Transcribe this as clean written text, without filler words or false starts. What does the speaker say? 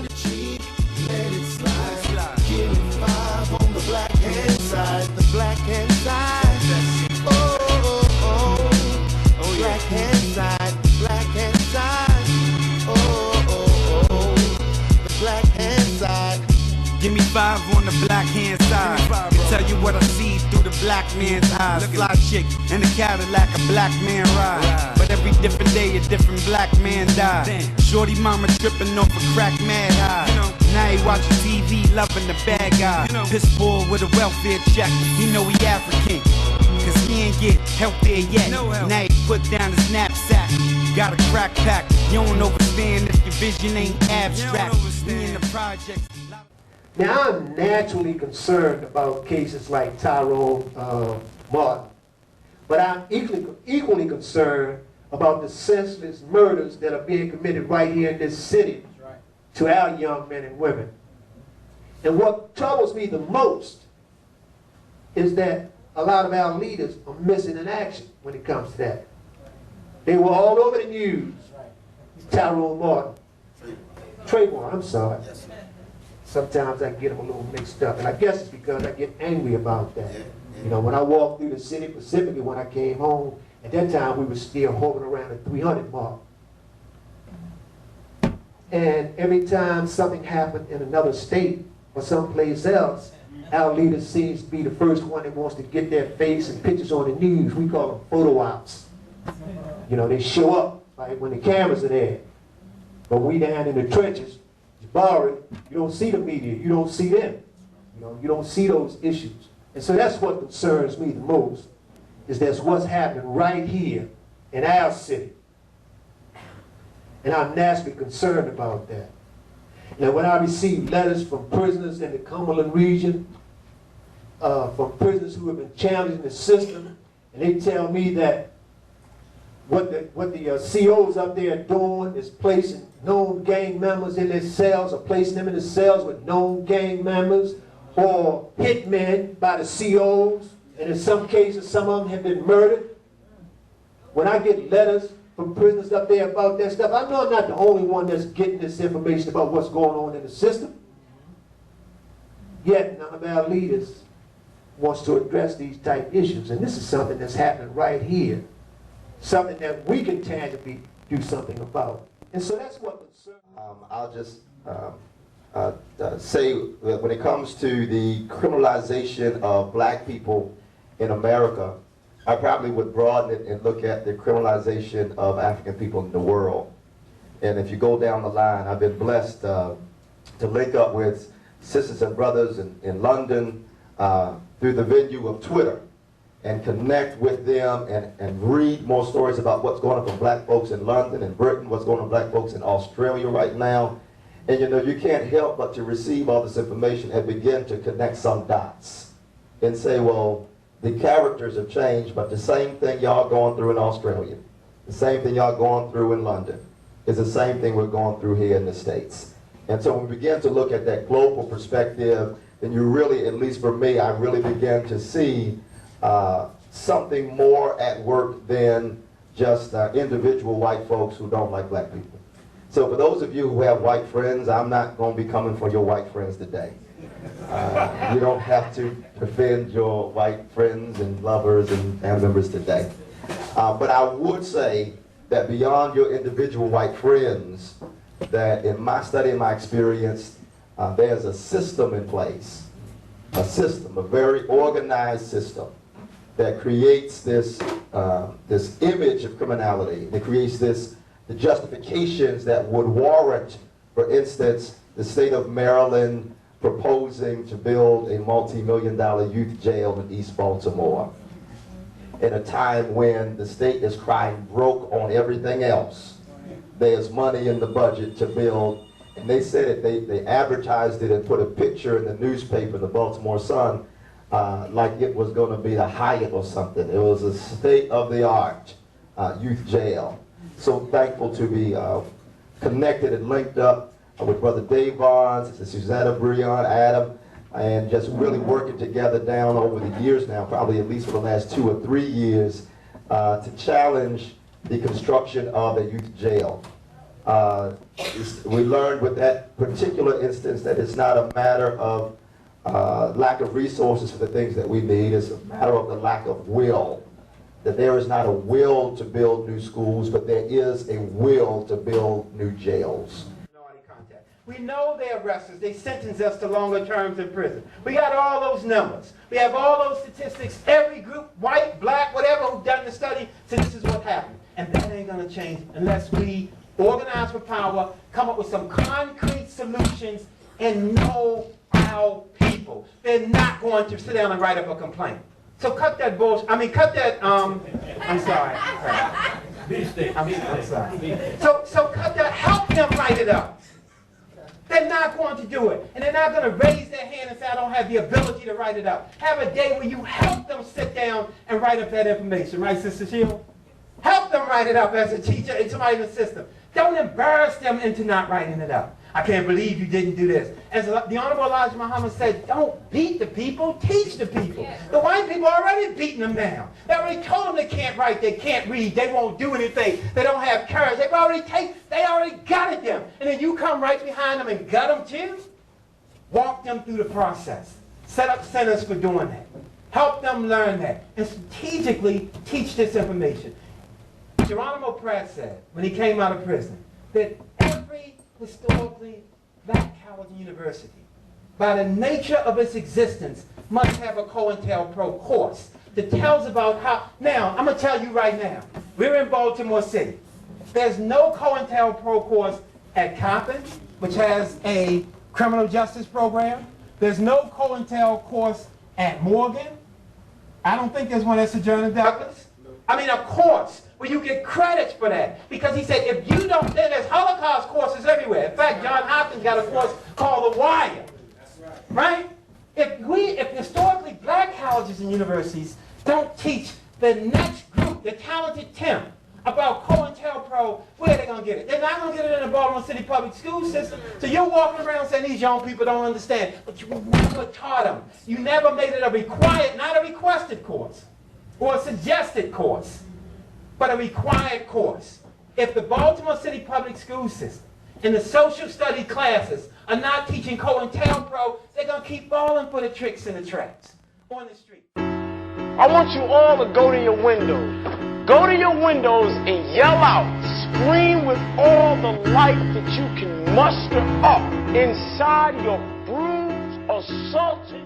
turn the cheek, let it slide. Give me 5 on the black hand side. The black hand side. Oh, oh, oh. Oh, black hand side. Black hand side. Oh, oh, oh. The black hand side. Give me 5 on the black hand side. Tell you what I see through the black man's eyes. Fly chick in a Cadillac, a black man ride. But every different day a different black man die. Shorty mama tripping off a crack mad high. Now he watching TV, loving the bad guy. Piss poor with a welfare check. He know he African, cause he ain't get help there yet. Now he put down his knapsack. Got a crack pack. You don't understand if your vision ain't abstract. Me in the projects. Now, I'm naturally concerned about cases like Tyrone Martin, but I'm equally concerned about the senseless murders that are being committed right here in this city to our young men and women. And what troubles me the most is that a lot of our leaders are missing in action when it comes to that. They were all over the news. Tyrone Martin. Trayvon, I'm sorry. Sometimes I get them a little mixed up, and I guess it's because I get angry about that. You know, when I walked through the city, specifically when I came home, at that time we were still hovering around the 300 mark. And every time something happened in another state or someplace else, our leader seems to be the first one that wants to get their face and pictures on the news. We call them photo ops. You know, they show up like when the cameras are there, but we down in the trenches. You don't see the media, you don't see them. You know, you don't see those issues. And so that's what concerns me the most, is that's what's happening right here in our city. And I'm naturally concerned about that. Now, when I receive letters from prisoners in the Cumberland region, from prisoners who have been challenging the system, and they tell me that what the COs up there are doing is placing known gang members in their cells, or placing them in the cells with known gang members, or hitmen by the COs, and in some cases some of them have been murdered. When I get letters from prisoners up there about that stuff, I know I'm not the only one that's getting this information about what's going on in the system. Yet none of our leaders wants to address these type issues, and this is something that's happening right here. Something that we can tangibly do something about. And so that's what concerns me. I'll just say that when it comes to the criminalization of black people in America, I probably would broaden it and look at the criminalization of African people in the world. And if you go down the line, I've been blessed to link up with sisters and brothers in London through the venue of Twitter, and connect with them and read more stories about what's going on for black folks in London and Britain, what's going on for black folks in Australia right now. And you know, you can't help but to receive all this information and begin to connect some dots and say, well, the characters have changed, but the same thing y'all going through in Australia, the same thing y'all going through in London, is the same thing we're going through here in the States. And so when we begin to look at that global perspective, then you really, at least for me, I really begin to see something more at work than just individual white folks who don't like black people. So for those of you who have white friends, I'm not going to be coming for your white friends today. You don't have to defend your white friends and lovers and family members today. But I would say that beyond your individual white friends, that in my study and my experience, there's a system in place, a very organized system, that creates this this image of criminality. That creates the justifications that would warrant, for instance, the state of Maryland proposing to build a multi-million-dollar youth jail in East Baltimore at a time when the state is crying broke on everything else. There's money in the budget to build, and they said it, they advertised it and put a picture in the newspaper, the Baltimore Sun, like it was going to be a Hyatt or something. It was a state-of-the-art youth jail. So thankful to be connected and linked up with Brother Dave Barnes, Susanna Breon, Adam, and just really working together down over the years now, probably at least for the last 2 or 3 years, to challenge the construction of a youth jail. We learned with that particular instance that it's not a matter of lack of resources for the things that we need. It's a matter of the lack of will. That there is not a will to build new schools, but there is a will to build new jails. We know they arrest us. They sentence us to longer terms in prison. We got all those numbers. We have all those statistics. Every group, white, black, whatever, who've done the study, said this is what happened. And that ain't going to change unless we organize for power, come up with some concrete solutions, and know our people. They're not going to sit down and write up a complaint. So cut that bullshit. I mean, cut that, I'm sorry. I'm sorry. So cut that, help them write it up. They're not going to do it. And they're not going to raise their hand and say, I don't have the ability to write it up. Have a day where you help them sit down and write up that information. Right, Sister Shield? Help them write it up as a teacher and somebody in the system. Don't embarrass them into not writing it up. I can't believe you didn't do this. As the Honorable Elijah Muhammad said, don't beat the people, teach the people. The white people are already beating them down. They already told them they can't write, they can't read, they won't do anything, they don't have courage. They already gutted them. And then you come right behind them and gut them too? Walk them through the process. Set up centers for doing that. Help them learn that. And strategically teach this information. Geronimo Pratt said, when he came out of prison, that every historically black college and university, by the nature of its existence, must have a COINTELPRO course that tells about how. Now, I'm going to tell you right now, we're in Baltimore City. There's no COINTELPRO course at Compton, which has a criminal justice program. There's no COINTEL course at Morgan. I don't think there's one at Sojourner Douglas. I mean, a course where you get credits for that. Because he said, if you don't, then there's Holocaust courses everywhere. In fact, John Hopkins got a course called The Wire. Right? If historically black colleges and universities don't teach the next group, the talented 10, about COINTELPRO, where are they going to get it? They're not going to get it in the Baltimore City public school system. So you're walking around saying these young people don't understand. But you never taught them. You never made it a required, not a requested course, or a suggested course, but a required course. If the Baltimore City public school system and the social study classes are not teaching COINTELPRO, they're going to keep falling for the tricks and the traps on the street. I want you all to go to your windows. Go to your windows and yell out, scream with all the light that you can muster up inside your bruised, assaulted,